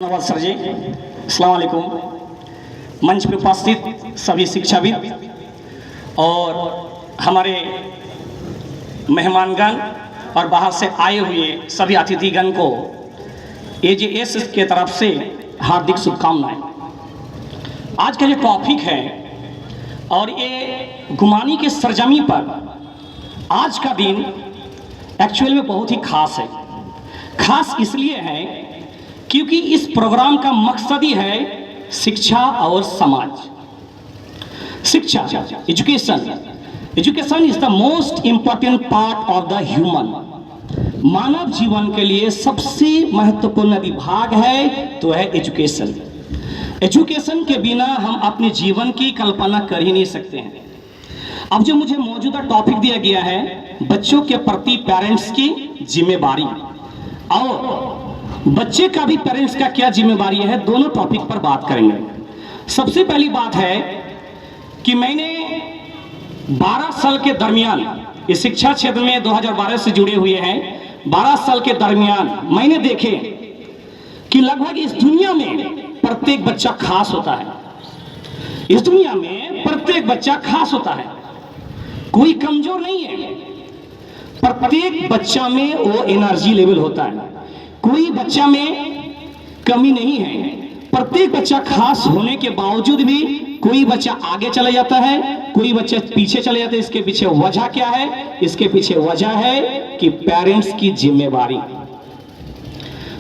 Nawaz sir जी, अस्सलाम वालेकुम। मंच पे उपस्थित सभी शिक्षाविद और हमारे मेहमानगण और बाहर से आए हुए सभी अतिथिगण को एजेएस के तरफ से हार्दिक शुभकामनाएं। आज का जो टॉपिक है और ये गुमानी के सरजमी पर आज का दिन एक्चुअल में बहुत ही खास है। खास इसलिए है क्योंकि इस प्रोग्राम का मकसद ही है शिक्षा और समाज। शिक्षा, education is the most important part of the human. मानव जीवन के लिए सबसे महत्वपूर्ण विभाग है तो है एजुकेशन। एजुकेशन के बिना हम अपने जीवन की कल्पना कर ही नहीं सकते हैं। अब जो मुझे मौजूदा टॉपिक दिया गया है, बच्चों के प्रति पेरेंट्स की जिम्मेदारी और बच्चे का भी पेरेंट्स का क्या जिम्मेदारी है, दोनों टॉपिक पर बात करेंगे। सबसे पहली बात है कि मैंने 12 साल के दरमियान इस शिक्षा क्षेत्र में 2012 से जुड़े हुए हैं। 12 साल के दरमियान मैंने देखे कि लगभग इस दुनिया में प्रत्येक बच्चा खास होता है। इस दुनिया में प्रत्येक बच्चा खास होता है, कोई कमजोर नहीं है। प्रत्येक बच्चा में वो एनर्जी लेवल होता है, कोई बच्चा में कमी नहीं है। प्रत्येक बच्चा खास होने के बावजूद भी कोई बच्चा आगे चला जाता है, कोई बच्चा पीछे चले जाता है। इसके पीछे वजह क्या है? इसके पीछे वजह है कि पेरेंट्स की जिम्मेदारी।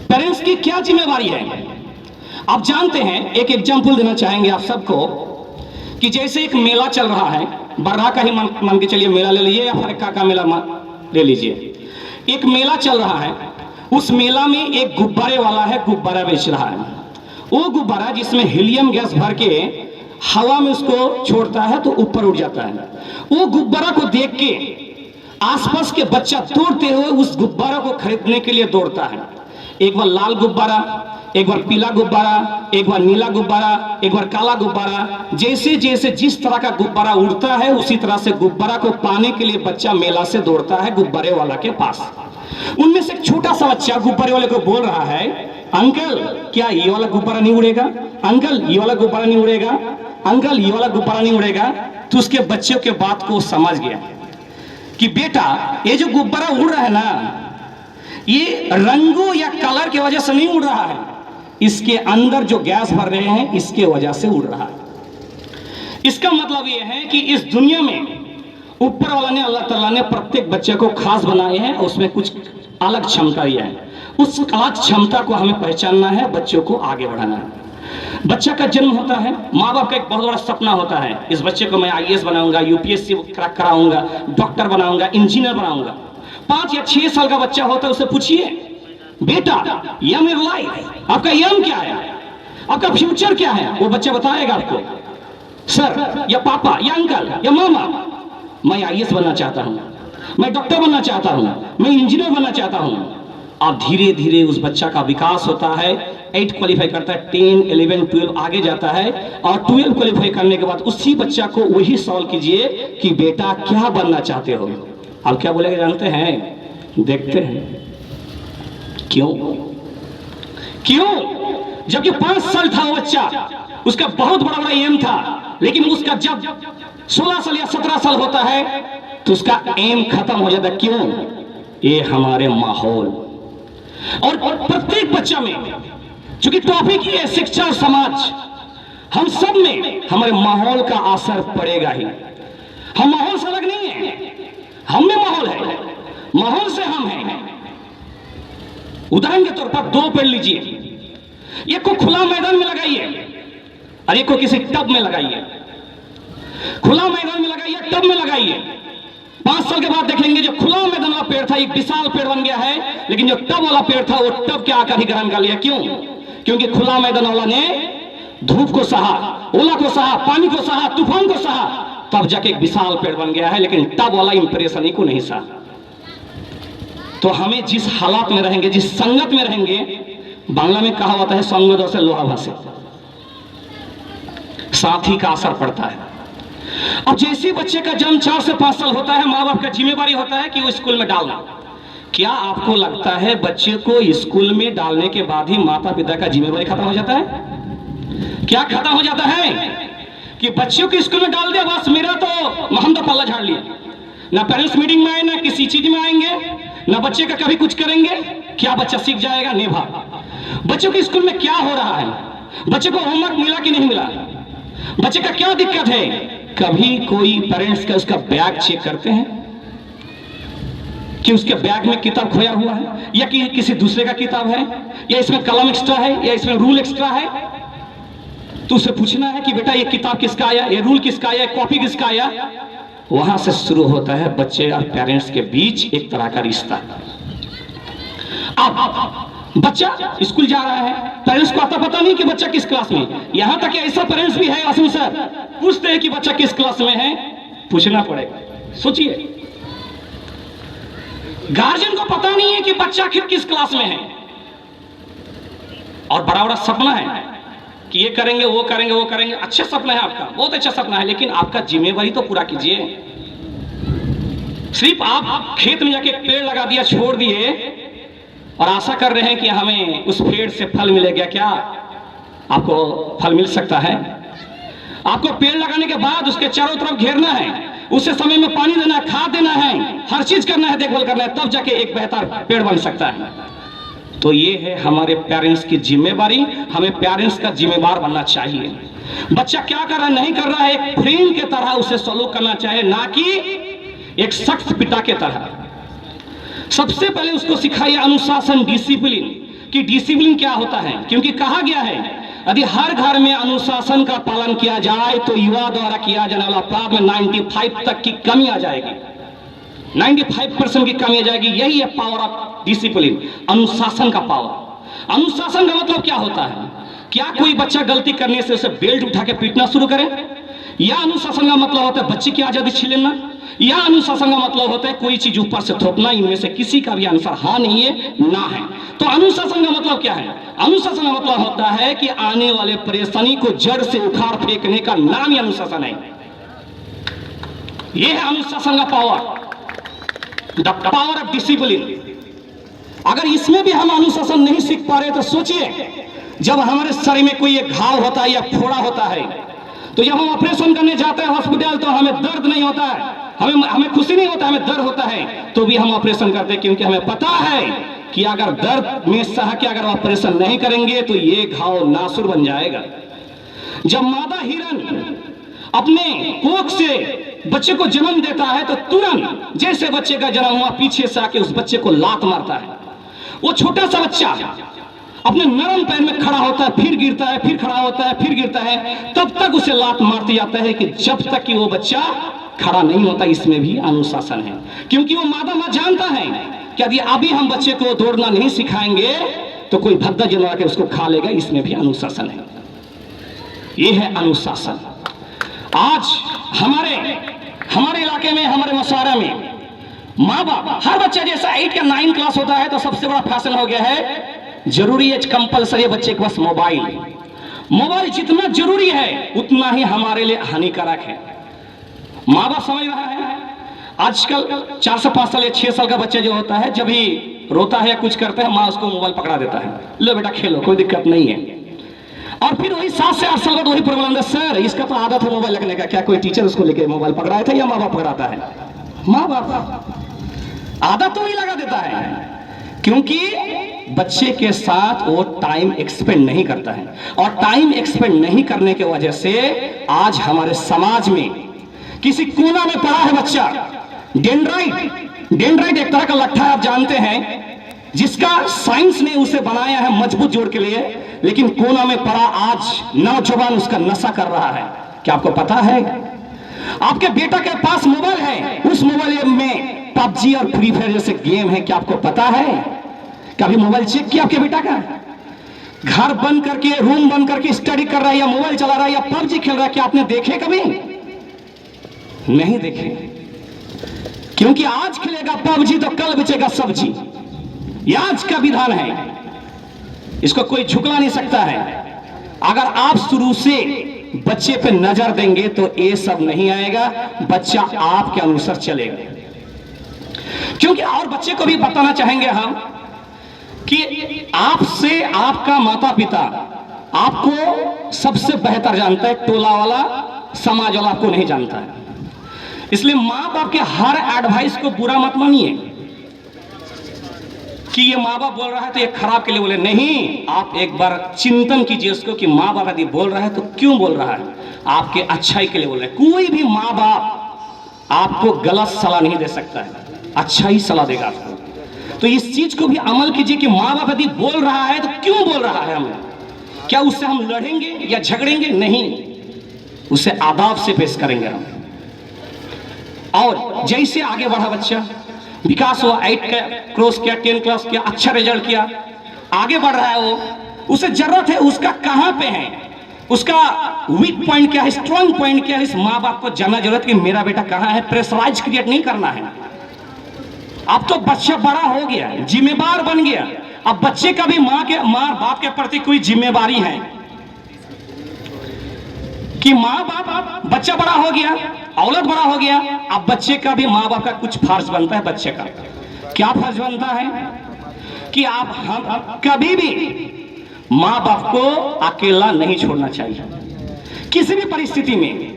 पेरेंट्स की क्या जिम्मेदारी है? आप जानते हैं, एक एग्जांपल देना चाहेंगे आप सबको कि जैसे एक मेला चल रहा है, बर्रा का ही मान के चलिए मेला ले लीजिए या फरक्का का मेला ले लीजिए। एक मेला चल रहा है, उस मेला में एक गुब्बारे वाला है, गुब्बारा बेच रहा है। वो गुब्बारा जिसमें हीलियम गैस भर के हवा में उसको छोड़ता है तो ऊपर उड़ जाता है। वो गुब्बारा को देख के आसपास के बच्चा दौड़ते हुए उस गुब्बारा को खरीदने के लिए दौड़ता है। एक बार लाल गुब्बारा, एक बार पीला गुब्बारा, एक बार नीला गुब्बारा, एक बार काला गुब्बारा। जैसे जैसे जिस तरह का गुब्बारा उड़ता है उसी तरह से गुब्बारा को पाने के लिए बच्चा मेला से दौड़ता है गुब्बारे वाला के पास। उनमें से एक छोटा सा बच्चा गुब्बारे वाले को बोल रहा है, अंकल क्या ये वाला गुब्बारा नहीं उड़ेगा? अंकल ये वाला गुब्बारा नहीं उड़ेगा? अंकल ये वाला गुब्बारा नहीं उड़ेगा? तो उसके बच्चों के बात को समझ गया कि बेटा ये जो गुब्बारा उड़ रहा है ना, ये रंगों या कलर की वजह से नहीं उड़ रहा है, इसके अंदर जो गैस भर रहे हैं इसके वजह से उड़ रहा है। इसका मतलब ये है कि इस दुनिया में ऊपर वाला ने, अल्लाह ताला ने प्रत्येक बच्चे को खास बनाए हैं, उसमें कुछ अलग क्षमता दिया है। उस अलग क्षमता को हमें पहचानना है, बच्चों को आगे बढ़ाना है। बच्चा का जन्म होता है, माँ बाप का एक बहुत बड़ा सपना होता है, इस बच्चे को मैं आईएएस बनाऊंगा, यूपीएससी क्रैक कराऊंगा, डॉक्टर बनाऊंगा, इंजीनियर बनाऊंगा। 5 या 6 साल का बच्चा होता है, उसे पूछिए बेटा यम इन लाइफ, आपका यम क्या है, आपका फ्यूचर क्या है? वो बच्चा बताएगा आपको, सर या पापा या अंकल या मामा, मैं आईएएस बनना चाहता हूं, मैं डॉक्टर बनना चाहता हूं, मैं इंजीनियर बनना चाहता हूं। और धीरे धीरे उस बच्चा का विकास होता है, 8 क्वालिफाई करता है, 10, 11, 12 आगे जाता है। और 12 क्वालिफाई करने के बाद उसी बच्चा को वही सवाल कीजिए कि बेटा क्या बनना चाहते हो? आप क्या बोलेंगे जानते हैं? देखते हैं क्यों? जबकि 5 साल था वो बच्चा, उसका बहुत बड़ा बड़ा एम था, लेकिन उसका जब 16 साल या 17 साल होता है तो उसका एम खत्म हो जाता है। क्यों? ये हमारे माहौल और प्रत्येक बच्चा में, चूंकि टॉपिक ही है शिक्षा और समाज, हम सब में हमारे माहौल का असर पड़ेगा ही। हम माहौल से अलग नहीं है, हम में माहौल है, माहौल से हम हैं। उदाहरण के तौर पर 2 पेड़ लीजिए, एक को खुला मैदान में लगाइए और एक को किसी टब में लगाइए। खुला मैदान में लगाइए, टब में लगाइए। 5 साल के बाद देखेंगे जो खुला मैदान वाला पेड़ था एक विशाल पेड़ बन गया है, लेकिन जो टब वाला पेड़ था वो टब के आकार ही ग्रहण कर लिया। क्यों? क्योंकि खुला मैदान वाला ने धूप को सहा, ओला को सहा, पानी को सहा, तूफान को सहा, तब जाके एक विशाल पेड़ बन गया है, लेकिन टब वाला इंप्रेशन को नहीं सहा। तो हमें जिस हालात में रहेंगे, जिस संगत में रहेंगे, बांग्ला में कहा होता है संगत से लोहा भासे, साथी का असर पड़ता है। अब जैसे बच्चे का जन्म 4 से 5 साल होता है, माँ बाप का जिम्मेदारी होता है कि वो स्कूल में डालना। क्या आपको लगता है बच्चे को स्कूल में डालने के बाद ही माता पिता का जिम्मेवारी खत्म हो जाता है? क्या खत्म हो जाता है कि बच्चों को स्कूल में डाल दिया, बस मेरा तो हम तो पल्ला झाड़ लिया, ना पेरेंट्स मीटिंग में आए, ना किसी चीज में आएंगे, ना बच्चे का कभी कुछ करेंगे? क्या बच्चा सीख जाएगा? नहीं भाई, बच्चों के स्कूल में क्या हो रहा है, बच्चे को होमवर्क मिला कि नहीं मिला, बच्चे का क्या दिक्कत है? कभी कोई पेरेंट्स का उसका बैग चेक करते हैं कि उसके बैग में किताब खोया हुआ है या कि किसी दूसरे का किताब है, या इसमें कलम एक्स्ट्रा है, या इसमें रूल एक्स्ट्रा है? तो उसे पूछना है कि बेटा ये किताब किसका आया, ये रूल किसका आया, कॉपी किसका आया? वहां से शुरू होता है बच्चे और पेरेंट्स के बीच एक तरह का रिश्ता। अब बच्चा स्कूल जा रहा है, पेरेंट्स को आता पता नहीं कि बच्चा किस क्लास में, यहां तक कि ऐसा पेरेंट्स भी है आसिम सर, पूछते हैं कि बच्चा किस क्लास में है, पूछना पड़ेगा। सोचिए, गार्जियन को पता नहीं है कि बच्चा आखिर किस क्लास में है, और बड़ा बड़ा सपना है कि ये करेंगे वो करेंगे वो करेंगे। अच्छा सपना है आपका, बहुत अच्छा सपना है, लेकिन आपका जिम्मेवारी तो पूरा कीजिए। सिर्फ आप खेत में जाके पेड़ लगा दिया, छोड़ दिए, और आशा कर रहे हैं कि हमें उस पेड़ से फल मिलेगा। क्या आपको फल मिल सकता है? आपको पेड़ लगाने के बाद उसके चारों तरफ घेरना है, उसे समय में पानी देना है, खाद देना है, हर चीज करना है, देखभाल करना है, तब जाके एक बेहतर पेड़ बन सकता है। तो ये है हमारे पेरेंट्स की जिम्मेवारी, हमें पेरेंट्स का जिम्मेवार बनना चाहिए। बच्चा क्या कर रहा है नहीं कर रहा है, एक फ्रेंड के तरह उसे सलूक करना चाहिए, ना कि एक सख्त पिता के तरह। सबसे पहले उसको सिखाइए अनुशासन, डिसिप्लिन, कि डिसिप्लिन क्या होता है, क्योंकि कहा गया है यदि हर घर में अनुशासन का पालन किया जाए तो युवा द्वारा किया जाने वाला अपराध में 95 तक की कमी आ जाएगी, 95% की कमी आ जाएगी। यही है पावर ऑफ डिसिप्लिन, अनुशासन का पावर। अनुशासन का मतलब क्या होता है? क्या कोई बच्चा गलती करने से उसे बेल्ट उठा के पीटना शुरू करे? या अनुशासन का मतलब होता है बच्चे की आजादी छीन लेना? या अनुशासन का मतलब होता है कोई चीज ऊपर से थोपना? इनमें से किसी का भी आंसर हाँ नहीं है, ना है। तो अनुशासन का मतलब क्या है? अनुशासन का मतलब होता है कि आने वाले परेशानी को जड़ से उखाड़ फेंकने का नाम ही अनुशासन है। यह है अनुशासन का power, the power of discipline. अगर इसमें भी हम अनुशासन नहीं सीख पा रहे तो सोचिए, जब हमारे शरीर में कोई एक घाव होता है या फोड़ा होता है, तो जब हम ऑपरेशन करने जाते हैं हॉस्पिटल तो हमें दर्द नहीं होता है, हमें खुशी नहीं होता, हमें दर्द होता है, तो भी हम ऑपरेशन करते हैं, क्योंकि हमें पता है कि अगर दर्द में सह के अगर ऑपरेशन नहीं करेंगे तो ये घाव नासुर बन जाएगा। जब मादा हिरन अपने कोख से बच्चे को जन्म देता है तो तुरंत जैसे बच्चे का जन्म हुआ पीछे से आके उस बच्चे को लात मारता है। वो छोटा सा बच्चा अपने नरम पैर में खड़ा होता है, फिर गिरता है, फिर खड़ा होता है, फिर गिरता है, तब तक उसे लात मारती जाता है कि जब तक कि वो बच्चा खड़ा नहीं होता। इसमें भी अनुशासन है, क्योंकि वो मादा माँ जानता है कि यदि अभी हम बच्चे को दौड़ना नहीं सिखाएंगे तो कोई भद्दा जानवर आके उसको खा लेगा। इसमें भी अनुशासन है, ये है अनुशासन। आज हमारे इलाके में, हमारे मशहरा में माँ बाप, हर बच्चा जैसा 8 या 9 क्लास होता है तो सबसे बड़ा फैशन हो गया है, जरूरी है, कंपलसरी बच्चे के पास मोबाइल जितना जरूरी है उतना ही हमारे लिए हानिकारक है। माँ बाप समझ रहा है। आजकल 4 से 5 साल या 6 साल का बच्चा जो होता है, जब भी रोता है या कुछ करता है, माँ उसको मोबाइल पकड़ा देता है, लो बेटा खेलो, कोई दिक्कत नहीं है। और फिर वही 7 से 8 साल बाद वही प्रॉब्लम है, सर इसका तो आदत है मोबाइल रखने का। क्या कोई टीचर उसको लेके मोबाइल पकड़ाया था या माँ बाप पकड़ाता है? माँ बाप। आदत तो वही लगा देता है, क्योंकि बच्चे के साथ वो टाइम एक्सपेंड नहीं करता है, और टाइम एक्सपेंड नहीं करने की वजह से आज हमारे समाज में किसी कोना में पड़ा है बच्चा। डेंड्राइट एक तरह का लट्ठा आप जानते हैं, जिसका साइंस ने उसे बनाया है मजबूत जोड़ के लिए, लेकिन कोना में पड़ा आज नौजवान उसका नशा कर रहा है। क्या आपको पता है? आपके बेटा के पास मोबाइल है, उस मोबाइल में पबजी और फ्री फायर जैसे गेम है। क्या आपको पता है? कभी मोबाइल चेक किया आपके बेटा का? घर बंद करके, रूम बंद करके स्टडी कर रहा है, या मोबाइल चला रहा है, या पबजी खेल रहा है? क्या आपने देखे? कभी नहीं देखे, क्योंकि आज खेलेगा पबजी तो कल बेचेगा सब्जी। यह आज का विधान है, इसको कोई झुकला नहीं सकता है। अगर आप शुरू से बच्चे पे नजर देंगे तो ये सब नहीं आएगा, बच्चा आपके अनुसार चलेगा। क्योंकि और बच्चे को भी बताना चाहेंगे हम कि आपसे आपका माता पिता आपको सबसे बेहतर जानता है, टोला वाला समाज वाला आपको नहीं जानता है। इसलिए माँ बाप के हर एडवाइस को बुरा मत मानिए कि ये माँ बाप बोल रहा है तो ये खराब के लिए बोले, नहीं। आप एक बार चिंतन कीजिए उसको कि माँ बाप यदि बोल रहा है तो क्यों बोल रहा है, आपके अच्छाई के लिए बोल रहा है। कोई भी माँ बाप आपको गलत सलाह नहीं दे सकता है, अच्छा ही सलाह देगा आपको। तो इस चीज को भी अमल कीजिए कि माँ बाप यदि बोल रहा है तो क्यों बोल रहा है हमें, क्या उससे हम लड़ेंगे या झगड़ेंगे, नहीं, उसे आदाब से पेश करेंगे हम। और जैसे आगे बढ़ा बच्चा, विकास हुआ, 8 का क्रॉस किया, 10 क्लास किया, अच्छा रिजल्ट किया, आगे बढ़ रहा है वो, उसे जरूरत है उसका कहां पे है, उसका वीक पॉइंट क्या है, स्ट्रांग पॉइंट क्या है, इस माँ बाप को जानना जरूरत कि मेरा बेटा कहां है। प्रेशराइज क्रिएट नहीं करना है। अब तो बच्चा बड़ा हो गया, जिम्मेदार बन गया, अब बच्चे का भी माँ बाप के प्रति कोई जिम्मेदारी है कि माँ बाप, बच्चा बड़ा हो गया, औलत बड़ा हो गया, अब बच्चे का भी माँ बाप का कुछ फर्ज बनता है। बच्चे का क्या फर्ज बनता है कि हम कभी भी माँ बाप को अकेला नहीं छोड़ना चाहिए, किसी भी परिस्थिति में,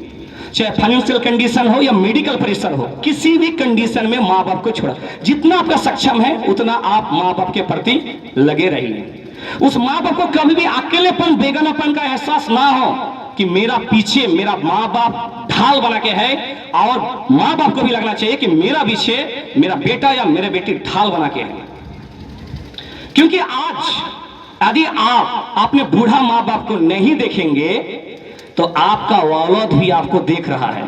चाहे फाइनेंशियल कंडीशन हो या मेडिकल प्रेशर हो, किसी भी कंडीशन में माँ बाप को छोड़ा। जितना आपका सक्षम है उतना आप माँ बाप के प्रति लगे रहिए। उस माँ बाप को कभी भी अकेलेपन, बेगानापन का एहसास ना हो कि मेरा पीछे मेरा माँ बाप ढाल बना के है, और माँ बाप को भी लगना चाहिए कि मेरा पीछे मेरा बेटा या मेरे बेटी ढाल बना के है। क्योंकि आज यदि आप अपने बूढ़ा माँ बाप को नहीं देखेंगे तो आपका औलाद भी आपको देख रहा है।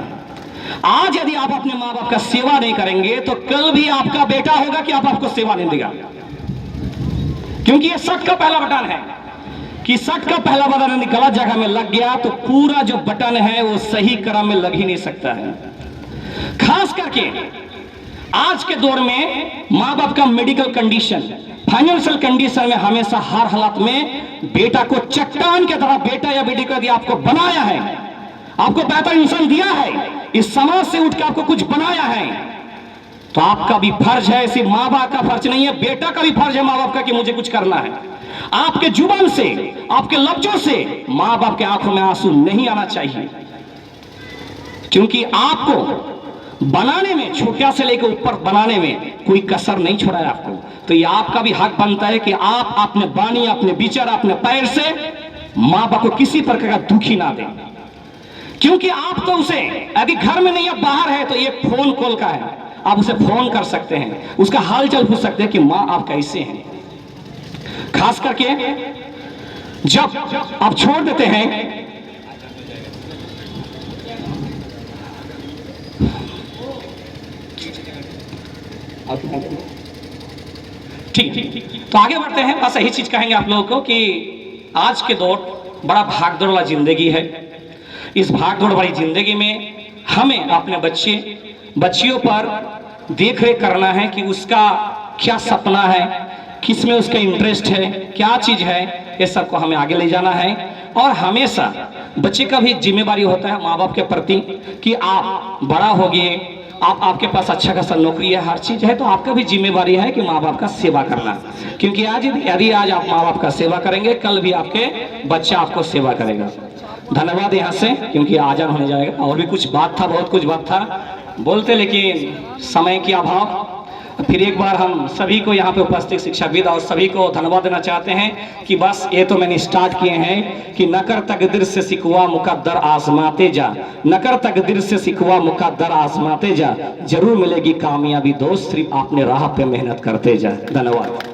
आज यदि आप अपने माँ बाप का सेवा नहीं करेंगे तो कल भी आपका बेटा होगा कि आपको सेवा नहीं देगा। क्योंकि ये शर्ट का पहला बटन है कि शर्ट का पहला बटन यदि गलत जगह में लग गया तो पूरा जो बटन है वो सही क्रम में लग ही नहीं सकता है। खास करके आज के दौर में माँ बाप का मेडिकल कंडीशन, फाइनेंशियल कंडीशन में हमेशा हर हालत में बेटा को चट्टान की तरह, बेटा या बेटी को यदि आपको बनाया है, आपको बेहतर इंसान दिया है, इस समाज से उठ के आपको कुछ बनाया है, तो आपका भी फर्ज है, सिर्फ माँ बाप का फर्ज नहीं है, बेटा का भी फर्ज है माँ बाप का कि मुझे कुछ करना है। आपके जुबान से, आपके लफ्जों से माँ बाप के आंखों में आंसू नहीं आना चाहिए, क्योंकि आपको बनाने में, छोटा से लेकर ऊपर बनाने में कोई कसर नहीं छोड़ा है आपको। तो ये आपका भी हक बनता है कि आप अपने वाणी, अपने विचार, अपने पैर से माँ बाप को किसी प्रकार का दुखी ना दें। क्योंकि आप तो उसे यदि घर में नहीं, अब बाहर है, तो एक फोन कॉल का है, आप उसे फोन कर सकते हैं, उसका हाल चाल पूछ सकते हैं कि माँ आप कैसे हैं। खास करके जब आप छोड़ देते हैं, ठीक, तो आगे बढ़ते हैं। बस यही चीज कहेंगे आप लोगों को कि आज के दौर बड़ा भागदौड़ वाला जिंदगी है। इस भागदौड़ वाली जिंदगी में हमें अपने बच्चियों पर देख रेख करना है कि उसका क्या सपना है, किस में उसका इंटरेस्ट है, क्या चीज है, ये सबको हमें आगे ले जाना है। और हमेशा बच्चे का भी एक जिम्मेदारी होता है माँ बाप के प्रति कि आप बड़ा हो गए, आपके पास अच्छा खासा नौकरी है, हर चीज है, तो आपका भी जिम्मेदारी है कि माँ बाप का सेवा करना। क्योंकि यदि आज आप माँ बाप का सेवा करेंगे, कल भी आपके बच्चा आपको सेवा करेगा। धन्यवाद यहाँ से, क्योंकि आजान होने जाएगा। और भी कुछ बात था, बहुत कुछ बात था बोलते, लेकिन समय के अभाव। फिर एक बार हम सभी को यहाँ पे उपस्थित शिक्षाविद और सभी को धन्यवाद देना चाहते हैं कि बस ये तो मैंने स्टार्ट किए हैं कि नकर तकदीर से सिकवा मुकद्दर आजमाते जा, नकर तकदीर से सिकवा मुकद्दर आजमाते जा, जरूर मिलेगी कामयाबी दोस्त, सिर्फ आपने राह पे मेहनत करते जा। धन्यवाद।